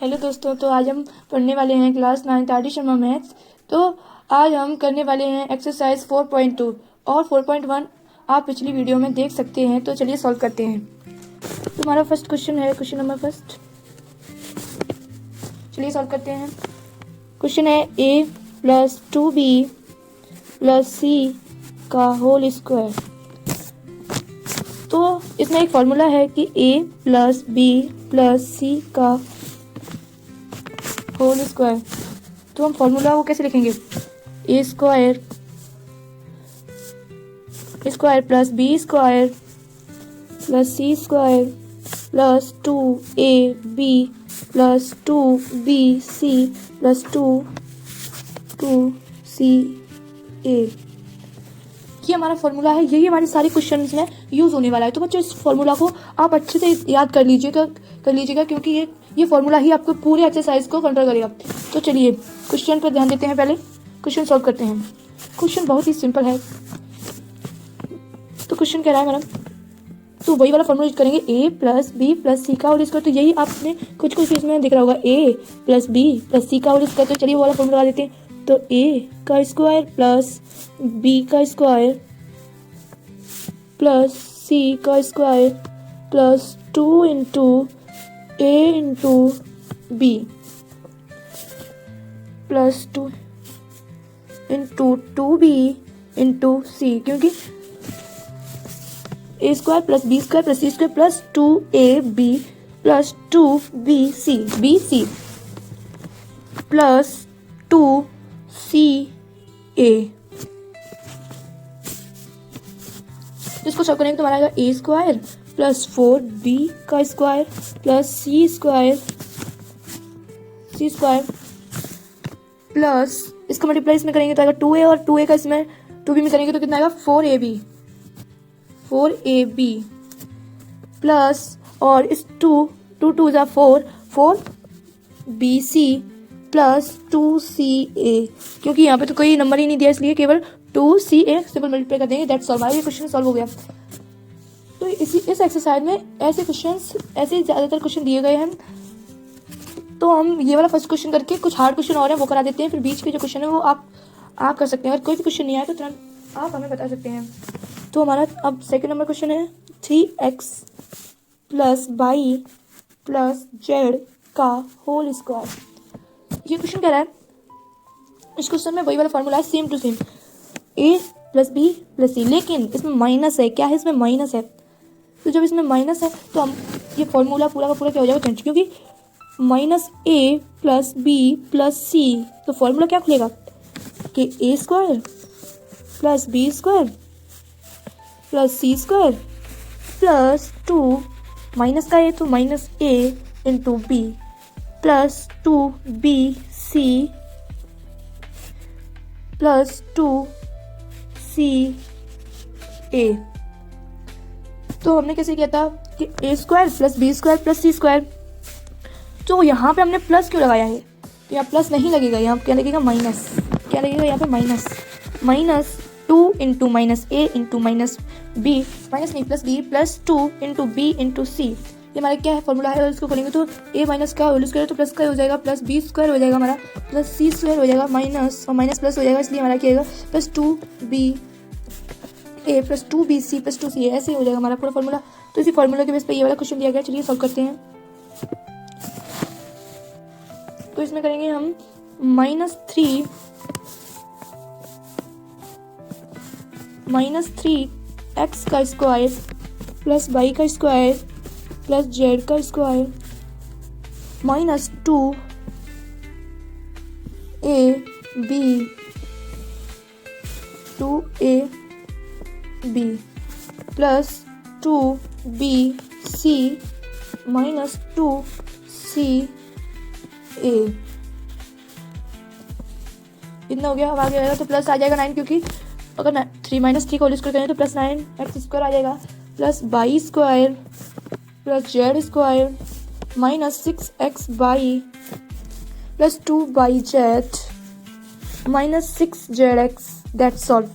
Hello दोस्तों, तो आज हम पढ़ने वाले हैं class 9 R D Sharma maths. तो आज हम करने वाले हैं एक्सरसाइज 4.2 और 4.1 आप पिछली वीडियो में देख सकते हैं। तो चलिए सॉल्व करते हैं। तो हमारा फर्स्ट क्वेश्चन है क्वेश्चन नंबर फर्स्ट। चलिए सॉल्व करते हैं। क्वेश्चन है a + 2b + c का होल स्क्वायर। तो इसमें एक फॉर्मूला है कि a + b + c का होल स्क्वायर। तो हम फॉर्मूला को कैसे लिखेंगे? a square plus b square plus c square plus 2ab plus 2bc plus 2ca। ये हमारा फॉर्मूला है। यही हमारे सारे क्वेश्चंस में यूज़ होने वाला है। तो बच्चों, इस फॉर्मूला को आप अच्छे से याद कर लीजिएगा क्योंकि ये फॉर्मूला ही आपको पूरे एक्सरसाइज को कंट्रोल करेगा। तो चलिए क्वेश्चन पर ध्यान देते हैं। पहले क्वेश्चन सॉल्व करते हैं। क्वेश्चन बहुत ही सिंपल है। तो क्वेश्चन कह रहा है मैडम, तो वही वाला फॉर्मूला यूज करेंगे a + b + c का होल स्क्वायर। तो यही आपने कुछ इसमें दिख रहा होगा, a + b + c का होल स्क्वायर। तो चलिए वो वाला फॉर्मूला लगा देते हैं। तो a का स्क्वायर प्लस b का स्क्वायर प्लस c का square plus 2 × a × b plus 2 × 2b × c, क्योंकि a square plus b square plus c square plus 2ab plus 2bc plus 2ca। इसको सॉल्व करेंगे तो हमारा आएगा a स्क्वायर प्लस 4b का square plus c square plus इसको multiply इसमें करेंगे तो आएगा 2a, और 2a का इसमें 2b में करेंगे तो कितना आएगा 4ab प्लस, और इस 2 2 = 4bc प्लस 2ca। क्योंकि यहाँ पे तो कोई नंबर ही नहीं दिया इसलिए केवल 2ca सिंपल मल्टीप्लाई कर देंगे। That's all. ये क्वेश्चन सॉल्व हो गया। तो इस एक्सरसाइज में ऐसे ज़्यादातर क्वेश्चन दिए गए हैं। तो हम ये वाला फर्स्ट क्वेश्चन करके कुछ हार्ड क्वेश्चन और है वो करा देते हैं। फिर बीच के जो क्वेश्चन है वो आप कर सकते हैं। अगर कोई भी क्वेश्चन नहीं आया तो तुरंत आप हमें बता सकते हैं। तो हमारा अब सेकंड नंबर क्वेश्चन है 3x + y + z का होल स्क्वायर। ये क्वेश्चन कह रहा है, इस क्वेश्चन में वही वाला फॉर्मूला है, same to same, a + b + c, लेकिन इसमें माइनस है। क्या है? इसमें माइनस है। तो जब इसमें माइनस है तो हम ये फॉर्मूला पूरा का पूरा क्या हो जाएगा? चेंज, क्योंकि -a + b + c। तो फॉर्मूला क्या खुलेगा कि a square plus b square plus c square plus 2 minus का है तो -a × b plus 2bc plus 2ca। तो हमने कैसे किया था कि a square plus b square plus c square. तो यहाँ पे हमने प्लस क्यों लगाया है? तो यहाँ प्लस नहीं लगेगा, यहाँ क्या लगेगा? माइनस। क्या लगेगा यहाँ पे? माइनस। -2 × -a × -b, माइनस नहीं plus b plus 2 × b × c। ये हमारा क्या है? फॉर्मूला है। और इसको खोलेंगे तो a माइनस का होल स्क्वायर तो प्लस का हो जाएगा, प्लस b स्क्वायर हो जाएगा हमारा, प्लस c स्क्वायर हो जाएगा, माइनस और माइनस प्लस हो जाएगा, इसलिए हमारा क्या होगा? Plus 2ba plus 2bc plus 2ca। ऐसे ही हो जाएगा हमारा पूरा फॉर्मूला। तो इसी फॉर्मूला के बेस पे ये वाला क्वेश्चन दिया गया। चलिए सॉल्व करते हैं। तो इसमें करेंगे हम -3x का स्क्वायर प्लस y का स्क्वायर प्लस z का square -2ab plus 2bc minus 2ca। इतना हो गया। अब आगे आएगा तो प्लस आ जाएगा 9, क्योंकि अगर 3 - 3 का होल स्क्वायर करें तो प्लस 9x स्क्वायर आ जाएगा, plus y square plus z square minus 6xy plus 2yz minus 6zx। That's all.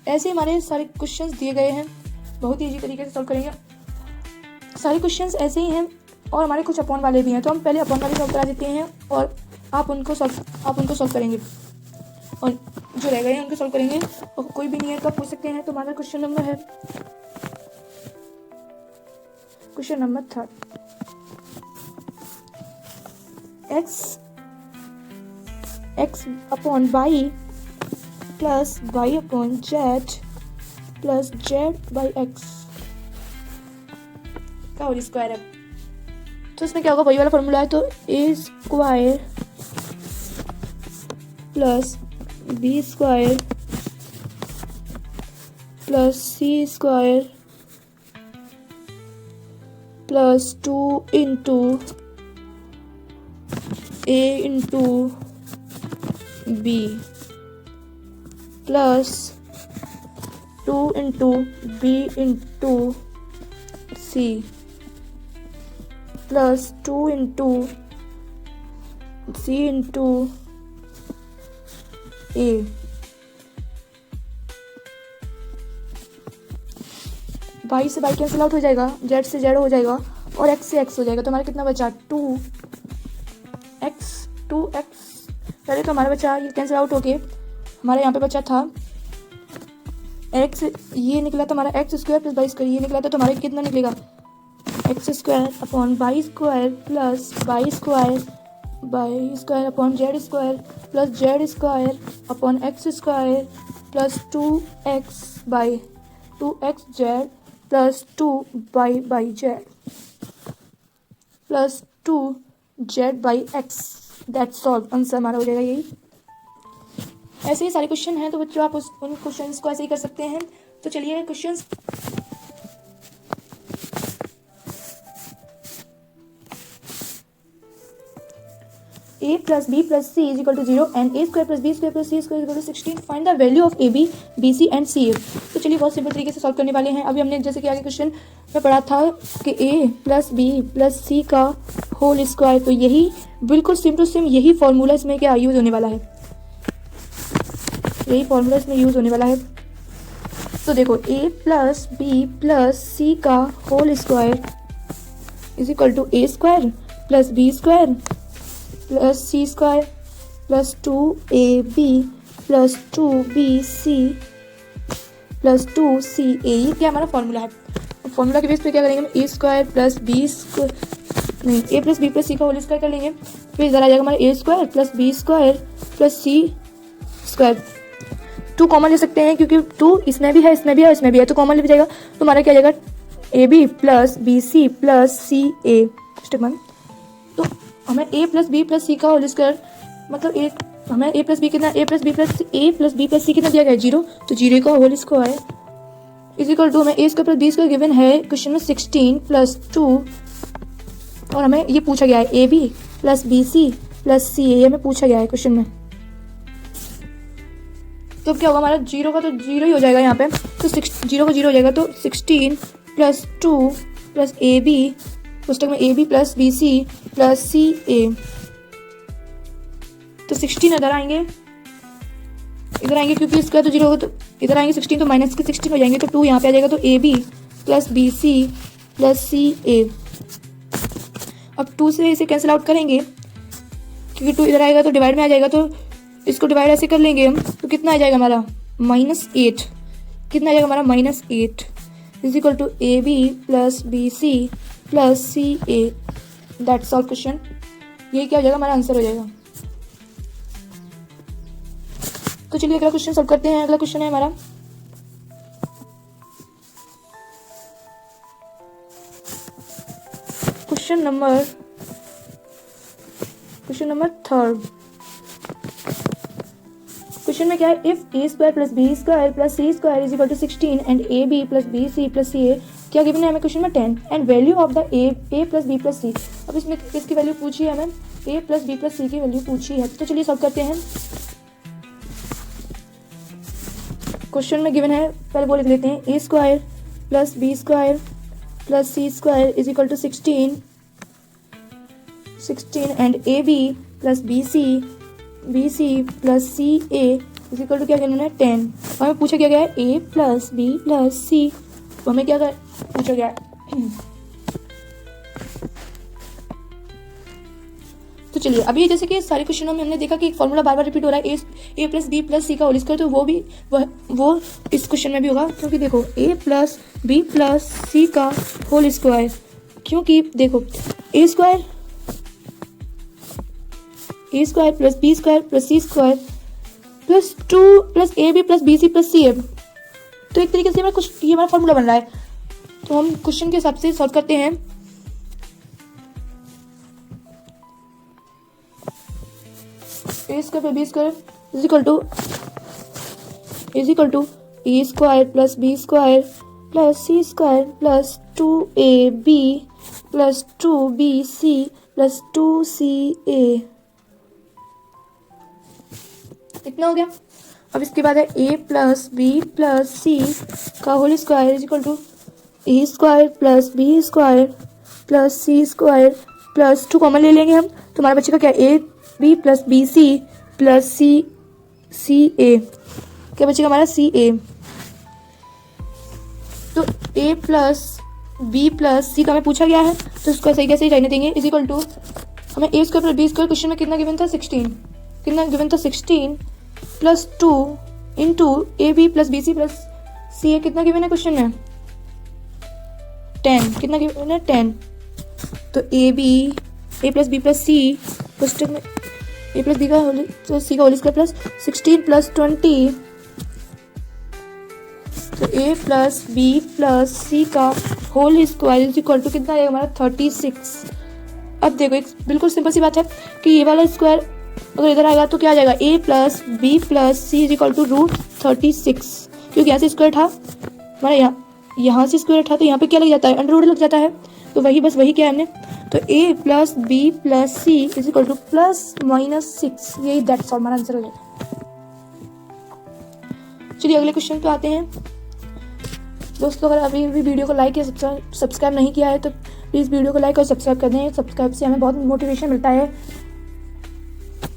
ऐसे हमारे सारे क्वेश्चंस दिए गए हैं, बहुत ही इजी तरीके से सॉल्व करेंगे। सारे क्वेश्चंस ऐसे ही हैं और हमारे कुछ अपॉन वाले भी हैं, तो हम पहले अपॉन वाले सॉल्व करा देते हैं और आप उनको सॉल्व करेंगे और जो रह गए हैं उनको सॉल्व करेंगे। और कोई भी नहीं है तो आप पूछ सकते हैं। तो हमारा क्वेश्चन नंबर है question number 3 x upon y plus y upon z plus z by x का होल स्क्वायर है। तो इसमें क्या होगा, वही वाला फॉर्मूला है। तो a square plus b square plus c square plus 2 into a into b plus 2 into b into c plus 2 into c into a। y से y कैंसिल आउट हो जाएगा, z से z हो जाएगा और x से x हो जाएगा। तो हमारा कितना बचा 2x। पहले तो हमारा बचा ये कैंसिल आउट होके हमारे यहाँ पे बचा था x, ये निकला था हमारा x square plus y square, ये निकला था तो हमारा कितना निकलेगा x square upon y square plus y square upon z square plus z square upon x square plus 2x z plus 2y by z plus 2z by x. That's all, answer हमारा हो जाएगा यही। ऐसे ही सारे question हैं तो बच्चों आप उन क्वेश्चंस को ऐसे ही कर सकते हैं। तो चलिए questions a plus b plus c is equal to 0 and a square plus b square plus c square is equal to 16. Find the value of ab, bc and ca। तो चलिए बहुत सिंपल तरीके से सॉल्व करने वाले हैं। अभी हमने जैसे कि आगे क्वेश्चन में पढ़ा था कि a plus b plus c का होल स्क्वायर, तो यही बिल्कुल सेम टू सेम यही फॉर्मूला इसमें क्या यूज होने वाला है, यही फॉर्मूला इसमें यूज होने वाला है। तो देखो a plus b plus c का whole square is equal to a square plus b square plus C square plus 2ab plus 2bc plus 2ca। ये क्या हमारा फॉर्मूला है। फॉर्मूला के बेस पे क्या करेंगे हम, a square plus b square नहीं a plus b plus c का होल स्क्वायर कर लेंगे। फिर इधर आ जाएगा हमारा a square plus b square plus c square. 2 common ले सकते हैं क्योंकि 2 इसमें भी है इसमें भी है इसमें भी है, तो कॉमन ले जाएगा। तो हमारा क्या जाएगा ab plus bc plus ca। Step 1, तो हमें a प्लस बी प्लस सी का होल स्क्वायर मतलब हमें a प्लस बी कितना a plus B plus c कितना दिया गया है 0, तो 0 का whole square is equal to हमें a square plus B square given है क्वेश्चन में 16 प्लस 2 और हमें ये पूछा गया है ab plus B C plus C A हमें पूछा गया है क्वेश्चन में। तो क्या होगा हमारा 0 का तो 0 ही हो जाएगा यहाँ पे, तो 0 का 0 हो जाएगा। तो 16 प्लस 2 प्लस ए बी पुस्तक में A B plus B C plus C A, तो 16 इधर आएंगे क्योंकि इसका तो 0 होगा तो इधर आएंगे 16 तो माइनस के 16 हो जाएंगे, तो 2 यहाँ पे आ जाएगा। तो A B plus B C plus C A. अब 2 से इसे कैंसिल आउट करेंगे क्योंकि 2 इधर आएगा तो डिवाइड में आ जाएगा, तो इसको डिवाइड ऐसे कर लेंगे हम, तो कितना आ जाएगा हमारा -8। कितना आ जाएगा हमारा -8 is equal to a B plus B C plus C a. That's all question. ये क्या हो जाएगा हमारा आंसर हो जाएगा। तो चलिए अगला क्वेश्चन सॉल्व करते हैं। अगला क्वेश्चन है हमारा क्वेश्चन नंबर 3। क्वेश्चन में क्या है, if A square plus B square plus C square is equal to 16 and A B plus B C plus C A, क्या गिवन है हमें क्वेश्चन में 10 and value of the A plus B plus C. अब इसमें किसकी value पूछी है हमें, A plus B plus C की वैल्यू पूछी है। तो चलिए सॉल्व करते हैं। क्वेश्चन में गिवन है, पहले वो लिख लेते हैं, A square plus B square plus C square is equal to 16 and A B plus B C plus C A is equal to क्या करना है 10। हमें पूछा क्या गया है A plus B plus C, तो हमें क्या पूछा गया है तो चलिए अभी जैसे कि सारे क्वेश्चनों में हमने देखा कि एक फॉर्मूला बार बार रिपीट हो रहा है, ए प्लस बी प्लस सी का होल स्क्वायर, तो वो इस क्वेश्चन में भी होगा, क्योंकि देखो ए प्लस बी प्लस सी का होल स्क्वायर, क्योंकि देखो A square plus B square plus C square plus 2 plus A B plus B C plus C A, तो एक तरीके से हमारा कुछ ये हमारा फॉर्मूला बन रहा है। तो हम क्वेश्चन के हिसाब से सॉल्व करते हैं। A square plus B square is equal to A square plus B square plus C square plus 2ab plus 2bc plus 2ca, इतना हो गया। अब इसके बाद है a प्लस बी प्लस सी का whole square is equal to A square plus B square plus C square plus 2 common ले लेंगे हम, तो हमारा बच्चे का क्या A B plus B C plus C A, क्या बचेगा हमारा सी ए। तो ए प्लस बी प्लस सी का हमें पूछा गया है, तो उसको सही कैसे रहने देंगे, इज इक्वल टू हमें A square plus B square question में कितना गिवन था 16, कितना गिवन था 16 plus 2 into A B plus B C plus C A, कितना गिवन है क्वेश्चन में 10, कितना गिवन है 10। तो ए प्लस बी प्लस सी क्वेश्चन में ए प्लस बी का सी का होल स्क्वायर प्लस 16 प्लस 20, तो ए प्लस बी प्लस सी का whole square is equal to कितना आएगा हमारा 36। अब देखो एक बिल्कुल सिंपल सी बात है कि ये वाला स्क्वायर अगर इधर आएगा तो क्या आ जाएगा, A plus B plus C is equal to √36, क्योंकि यहाँ से स्क्वायर था हमारा, यहाँ से स्क्वायर था तो यहाँ पे क्या लग जाता है, अंडर रूट लग जाता है, तो वही किया हमने। तो ए plus B plus C is equal to plus minus 6, यही दैट्स ऑल हमारा आंसर हो जाएगा। चलिए अगले क्वेश्चन पे आते हैं। दोस्तों अगर अभी भी वीडियो को लाइक या सब्सक्राइब नहीं किया है तो प्लीज़ वीडियो को लाइक और सब्सक्राइब कर दें, सब्सक्राइब से हमें बहुत मोटिवेशन मिलता है।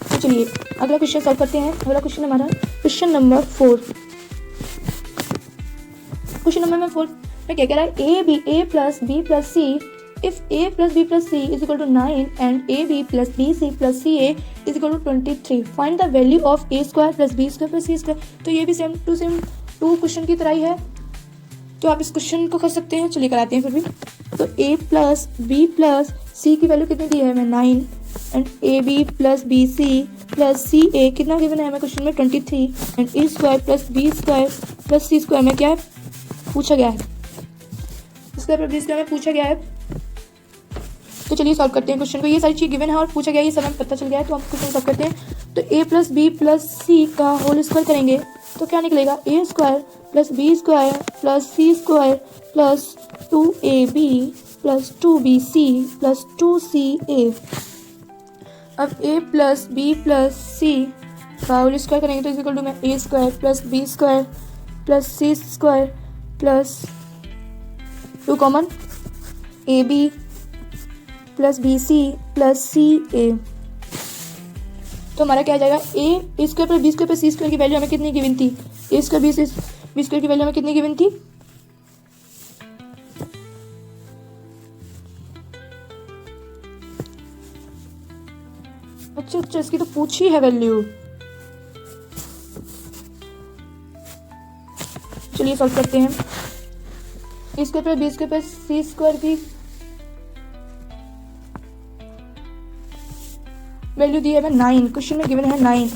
तो चलिए अगला क्वेश्चन सॉल्व करते हैं। अगला क्वेश्चन हमारा क्वेश्चन नंबर 4। क्वेश्चन नंबर 4 में क्या कह रहा है, A plus B plus C if A plus B plus C is equal to 9 and A B plus B C plus C A is equal to 23, find the value of A square plus B square plus C square. तो ये भी same to question की तरह ही है, तो आप इस question को कर सकते हैं। चलिए कराते हैं फिर भी। तो ए प्लस बी प्लस सी की वैल्यू कितनी दी है हमें 9 and A B plus B C plus C A कितना गिवन है हमें क्वेश्चन में 23 and A square plus B square plus C square में क्या है पूछा गया है, स्क्वायर प्लस बी स्क्वायर में पूछा गया है। तो चलिए सॉल्व करते हैं क्वेश्चन को। ये सारी चीज़ गिवन है और पूछा गया है, ये सब हमें पता चल गया है, तो हम क्वेश्चन सॉल्व करते हैं। तो ए प्लस बी प्लस सी का होल स्क्वायर करेंगे तो क्या निकलेगा, A square plus B square plus C square plus 2ab plus 2bc plus 2ca। अब a प्लस बी प्लस सी का होल स्क्वायर करेंगे तो इज इक्वल टू में A square plus B square plus C square plus 2 common A B plus B C plus C A. तो हमारा क्या आ जाएगा, ए square plus B square plus सी square की वैल्यू हमें कितनी गिवन थी, ए स्क्वायर बी स्क्वायर की वैल्यू हमें कितनी गिवन थी, अच्छा इसकी तो पूछी है वैल्यू। चलिए सॉल्व करते हैं। A square plus B square plus C square की वैल्यू दी है हमें 9, क्वेश्चन में गिवन है 9।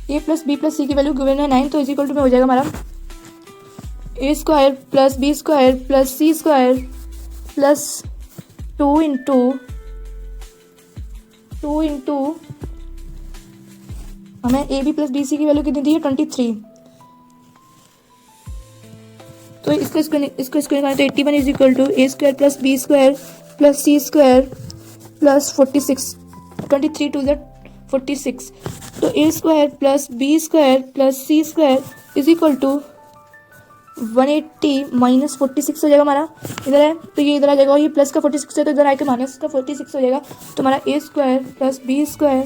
A plus B plus C की वैल्यू गिवन है 9, तो इज इक्वल टू में हो जाएगा हमारा A square plus B square plus C square plus 2 into हमें A B plus B C की वैल्यू कितनी दी है 23, तो इसको निकालें तो 81 is equal to A square plus B square plus C square plus 46, 23 to the 46। तो A square plus B square plus C square is equal to 180 minus 46 हो जाएगा हमारा, इधर है तो ये इधर आ जाएगा, और ये प्लस का 46 है तो इधर आके माइनस का 46 हो जाएगा। तो हमारा A square plus B square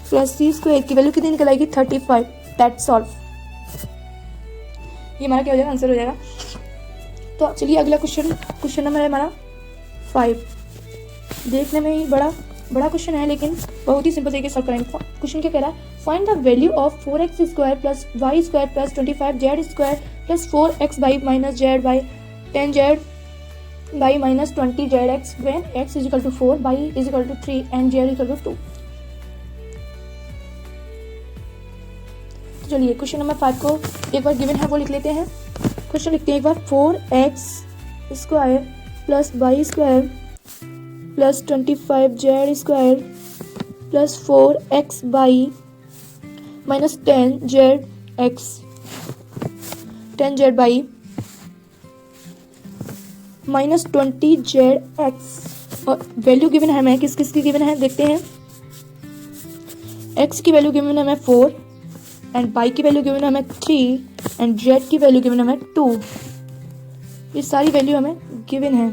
plus C square की वैल्यू कितनी निकल आएगी 35, दैट्स ऑल। ये हमारा क्या हो जाएगा, आंसर हो जाएगा। तो चलिए अगला क्वेश्चन नंबर है हमारा 5। देखने में ही बड़ा क्वेश्चन है, लेकिन बहुत ही सिंपल तरीके से सॉल्व करेंगे। क्वेश्चन क्या कह रहा है, find the value of 4x square plus y square plus 25z square plus 4x by minus z by 10z by minus 20zx when x is equal to 4, y is equal to 3 and z is equal to 2। तो चलिए question number 5 को एक बार given है वो लिख लेते हैं। Question लिखते हैं एक बार, 4x square plus y square plus 25z square plus 4x by minus 10z by minus 20zx, और वैल्यू गिवन है हमें किस की गिवन है देखते हैं। x की वैल्यू गिवन है हमें 4 एंड y की वैल्यू गिवन है हमें 3 एंड z की वैल्यू गिवन है हमें 2। ये सारी वैल्यू हमें गिवन है।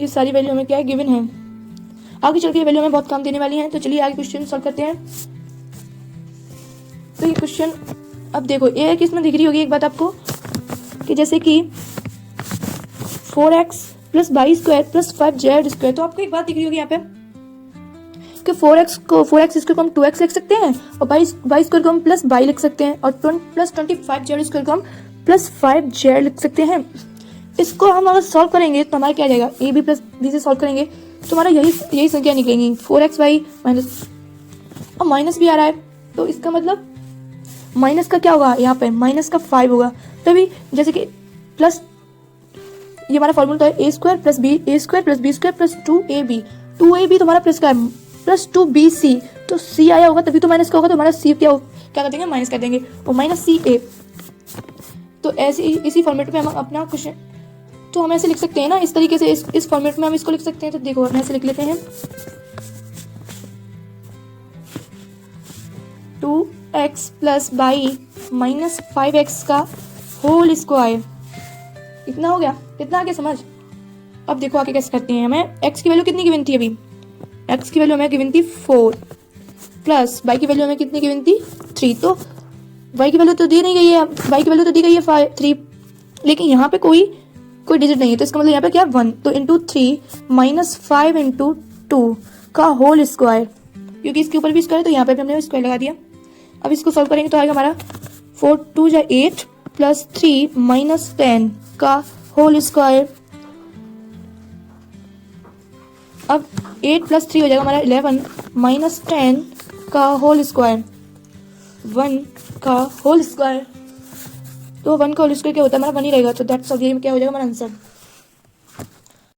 ये सारी वैल्यू हमें क्या है, गिवन है। आगे चल के वैल्यू हमें बहुत काम देने वाली हैं। तो चलिए आगे क्वेश्चन सॉल्व करते हैं। तो ये क्वेश्चन अब देखो, ये किसमें दिख रही होगी एक बात आपको, कि जैसे कि 4x plus y square plus 5z square, तो आपको एक बात दिख रही होगी यहाँ पे कि 4x स्क्वायर को हम 2x लिख सकते हैं और वाई स्क्वायर को हम प्लस वाई लिख सकते हैं और प्लस 25z स्क्वायर को हम प्लस 5z लिख सकते हैं। इसको हम अगर सॉल्व करेंगे तो हमारा क्या आ जाएगा, ए बी प्लस बी से सॉल्व करेंगे तो हमारा यही संख्या निकलेंगी 4xy माइनस, और माइनस भी आ रहा है तो इसका मतलब माइनस का क्या होगा, यहाँ पे माइनस का 5 होगा। तभी जैसे कि प्लस, ये हमारा फॉर्मूला है A square plus B square plus 2ab तो हमारा प्लस का है प्लस 2bc, तो c आया होगा तभी तो माइनस का होगा, तो हमारा c क्या कर देंगे, माइनस कर देंगे और माइनस ca। तो ऐसे इसी फॉर्मेट में हम अपना क्वेश्चन, तो हम ऐसे लिख सकते हैं ना, इस तरीके से इस फॉर्मेट में हम इसको लिख सकते हैं। तो देखो हम ऐसे लिख लेते हैं 2x plus Y minus 5x का होल स्क्वायर। इतना हो गया, इतना आगे समझ। अब देखो आगे कैसे करते हैं। हमें x की वैल्यू कितनी गिवन थी, अभी x की वैल्यू हमें गिवन थी 4 प्लस y की वैल्यू हमें कितनी गिवन थी 3। तो y की वैल्यू तो दी नहीं गई है, y की वैल्यू तो दी गई है 3, लेकिन यहाँ पे कोई डिजिट नहीं है, तो इसका मतलब यहाँ पे क्या 1, तो इंटू 3 माइनस 5 इंटू 2 का होल स्क्वायर, क्योंकि इसके ऊपर भी स्क्वायर तो यहाँ पे भी हमने स्क्वायर लगा दिया। अब इसको सॉल्व करेंगे तो आएगा हमारा 4 2 जा 8 प्लस 3 माइनस 10 का होल स्क्वायर। अब 8 प्लस 3 हो जाएगा हमारा 11 माइनस 10 का होल स्क्वायर, 1 का होल स्क्वायर। तो 1 का होल स्क्वायर क्या होता है हमारा 1 ही रहेगा, तो दैट्स ऑल, ये क्या हो जाएगा हमारा आंसर।